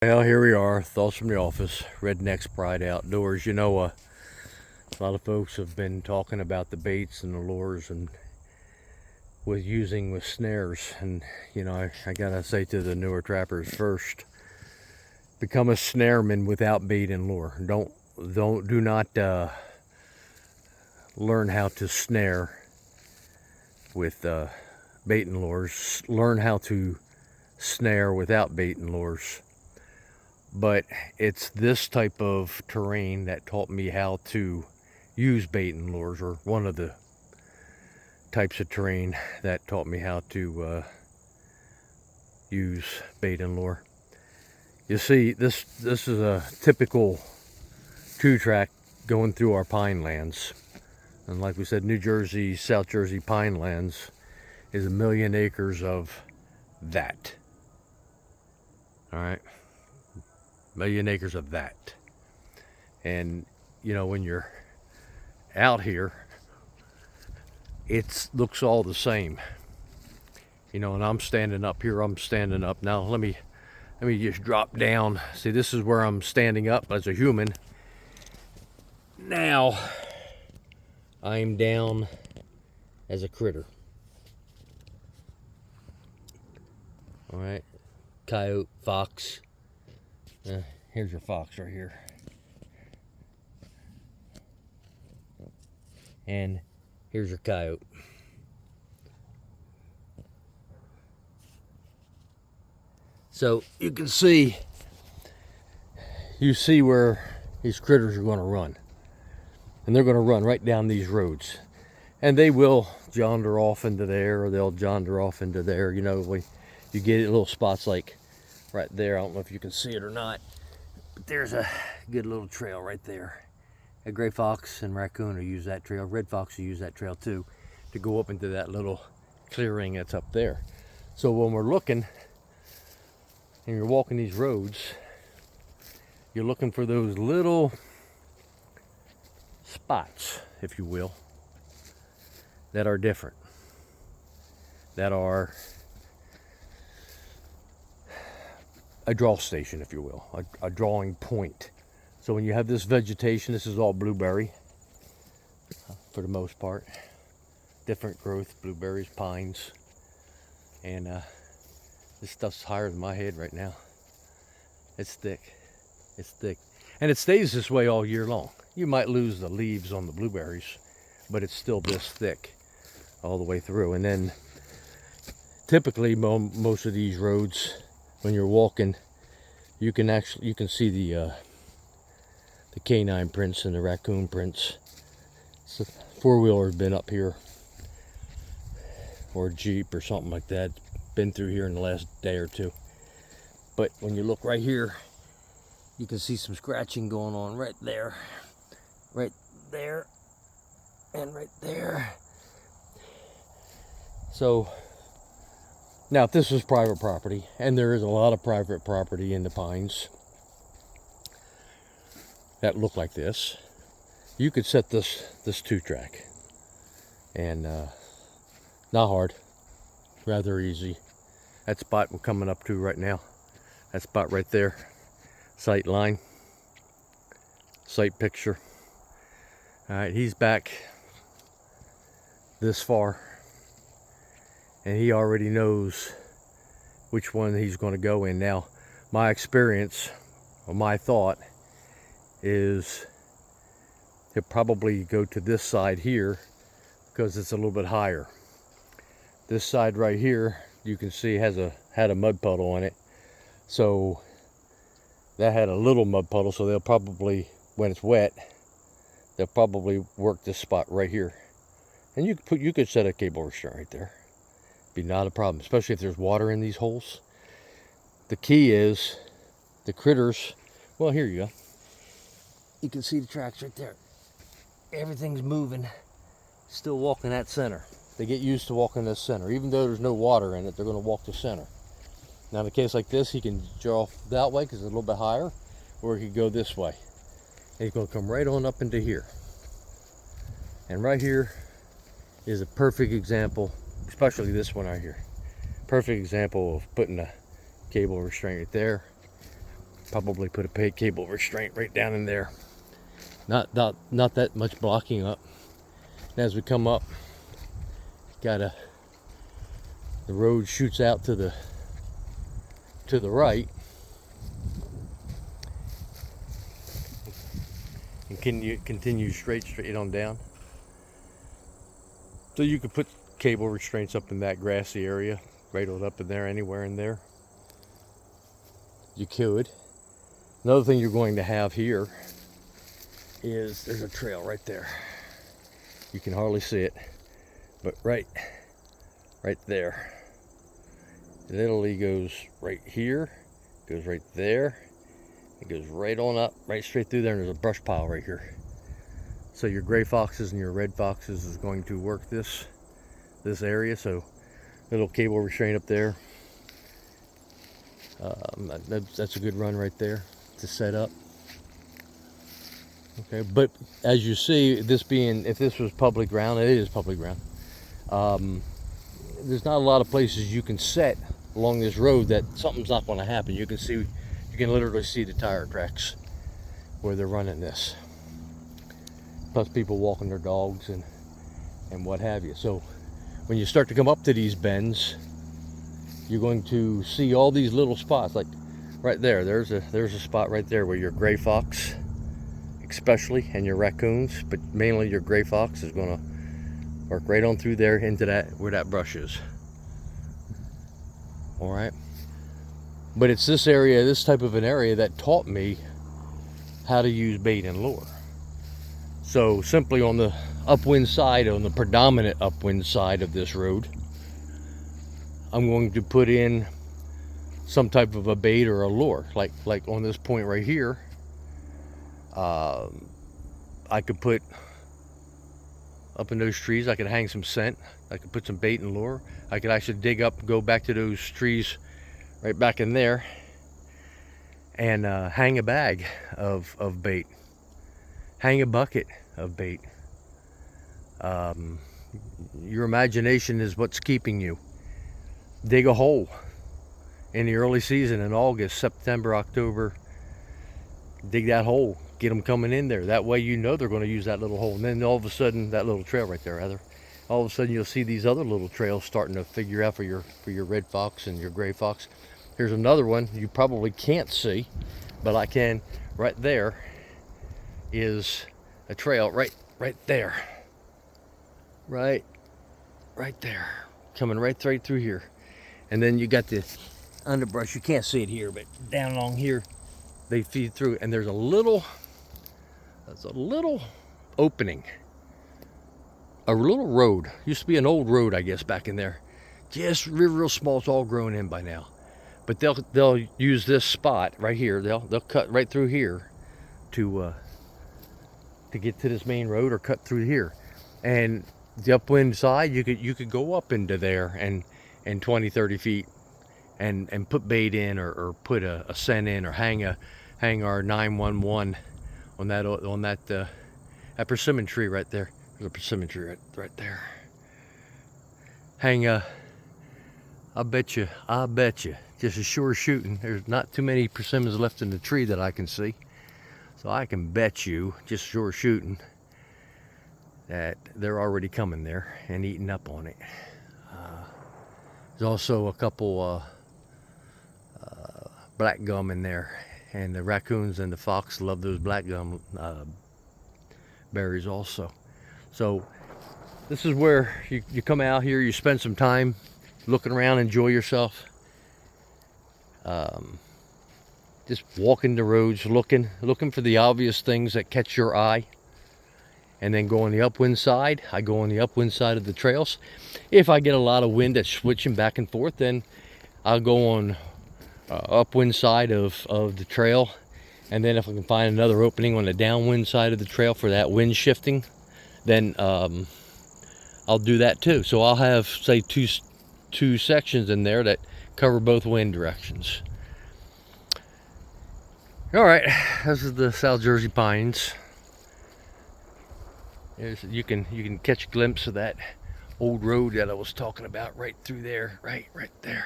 Well, here we are, Thoughts from the Office, Redneck's Pride Outdoors. A lot of folks have been talking about the baits and the lures and with snares. And, I gotta say to the newer trappers first, become a snareman without bait and lure. Do not learn how to snare with bait and lures. Learn how to snare without bait and lures. But it's this type of terrain that taught me how to use bait and lures, or one of the types of terrain that taught me how to use bait and lure. You see, this is a typical 2-track going through our pine lands. And like we said, New Jersey, South Jersey pine lands is 1,000,000 acres of that. All right. 1,000,000 acres of that. And when you're out here, it looks all the same. And I'm standing up here. I'm standing up now. Let me just drop down. See, this is where I'm standing up as a human. Now I'm down as a critter. All right, coyote, fox. Here's your fox right here. And here's your coyote. So you can see, where these critters are going to run. And they're going to run right down these roads. And they will jaunder off into there, or they'll jaunder off into there. You get little spots like right there. I don't know if you can see it or not, but there's a good little trail right there. A gray fox and raccoon will use that trail. Red fox will use that trail too, to go up into that little clearing that's up there. So when we're looking and you're walking these roads, you're looking for those little spots, if you will, that are different, that are a draw station, if you will, a drawing point. So when you have this vegetation, this is all blueberry for the most part. Different growth, blueberries, pines. And this stuff's higher than my head right now. It's thick. It's thick. And it stays this way all year long. You might lose the leaves on the blueberries, but it's still this thick all the way through. And then typically most of these roads, when you're walking, you can see the canine prints and the raccoon prints. So four-wheeler's been up here, or a Jeep or something like that, been through here in the last day or two. But when you look right here, you can see some scratching going on right there, and right there. So now, if this is private property, and there is a lot of private property in the pines that look like this, you could set this 2-track, and not hard, rather easy. That spot we're coming up to right now, that spot right there, sight line, sight picture. All right, he's back this far, and he already knows which one he's going to go in. Now, my experience, or my thought, is he'll probably go to this side here because it's a little bit higher. This side right here, you can see had a mud puddle on it. So that had a little mud puddle, so they'll probably, when it's wet, they'll probably work this spot right here. And you could set a cable restraint right there. Be not a problem, especially if there's water in these holes. The key is the critters. Well, here you go. You can see the tracks right there. Everything's moving. Still walking that center. They get used to walking this center. Even though there's no water in it, they're going to walk the center. Now in a case like this, he can draw that way because it's a little bit higher, or he can go this way. And he's going to come right on up into here. And right here is a perfect example, especially this one right here. Perfect example of putting a cable restraint right there. probably put a cable restraint right down in there. Not that much blocking up. And as we come up, the road shoots out to the right, and continue straight on down. So you could put cable restraints up in that grassy area, right on up in there, anywhere in there. You could. Another thing you're going to have here is there's a trail right there. You can hardly see it, but right there. It literally goes right here, goes right there, it goes right on up, right straight through there, and there's a brush pile right here. So your gray foxes and your red foxes is going to work this area. So little cable restraint up there. That's a good run right there to set up. Okay, but as you see, if this was public ground, it is public ground. There's not a lot of places you can set along this road that something's not going to happen. You can literally see the tire tracks where they're running this. Plus people walking their dogs and what have you. So when you start to come up to these bends, you're going to see all these little spots, like right there. There's a spot right there where your gray fox, especially, and your raccoons, but mainly your gray fox, is going to work right on through there into where that brush is. All right. But it's this area, this type of an area, that taught me how to use bait and lure. So simply on the upwind side, on the predominant upwind side of this road, I'm going to put in some type of a bait or a lure, like on this point right here. I could put up in those trees, I could hang some scent, I could put some bait and lure. I could actually dig up, go back to those trees right back in there, and hang a bag of bait, hang a bucket of bait. Your imagination is what's keeping you. Dig a hole in the early season, in August, September, October. Dig that hole, get them coming in there. That way you know they're going to use that little hole. And then all of a sudden, that little trail right there, rather, all of a sudden you'll see these other little trails starting to figure out for your red fox and your gray fox. Here's another one you probably can't see, but I can. Right there is a trail right there. Right there. Coming right through here. And then you got the underbrush. You can't see it here, but down along here, they feed through. And there's a little opening. A little road. Used to be an old road, I guess, back in there. Just real small. It's all grown in by now. But they'll use this spot right here. They'll cut right through here to get to this main road, or cut through here. And the upwind side, you could go up into there and 20-30 feet and put bait in, or put a scent in, or hang our 911 on that persimmon tree right there. There's a persimmon tree right there. Hang I bet you, just as sure shooting, there's not too many persimmons left in the tree that I can see. So I can bet you, just sure shooting, that they're already coming there and eating up on it. There's also a couple black gum in there, and the raccoons and the fox love those black gum berries also. So this is where you come out here, you spend some time looking around, enjoy yourself. Just walking the roads, looking for the obvious things that catch your eye. And then go on the upwind side. I go on the upwind side of the trails. If I get a lot of wind that's switching back and forth, then I'll go on upwind side of the trail. And then if I can find another opening on the downwind side of the trail for that wind shifting, then I'll do that too. So I'll have, say, two sections in there that cover both wind directions. All right, this is the South Jersey Pines. You can catch a glimpse of that old road that I was talking about right through there, right there,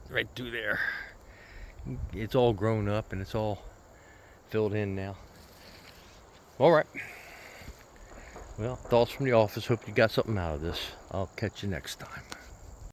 right through there. It's all grown up and it's all filled in now. All right. Well, thoughts from the office. Hope you got something out of this. I'll catch you next time.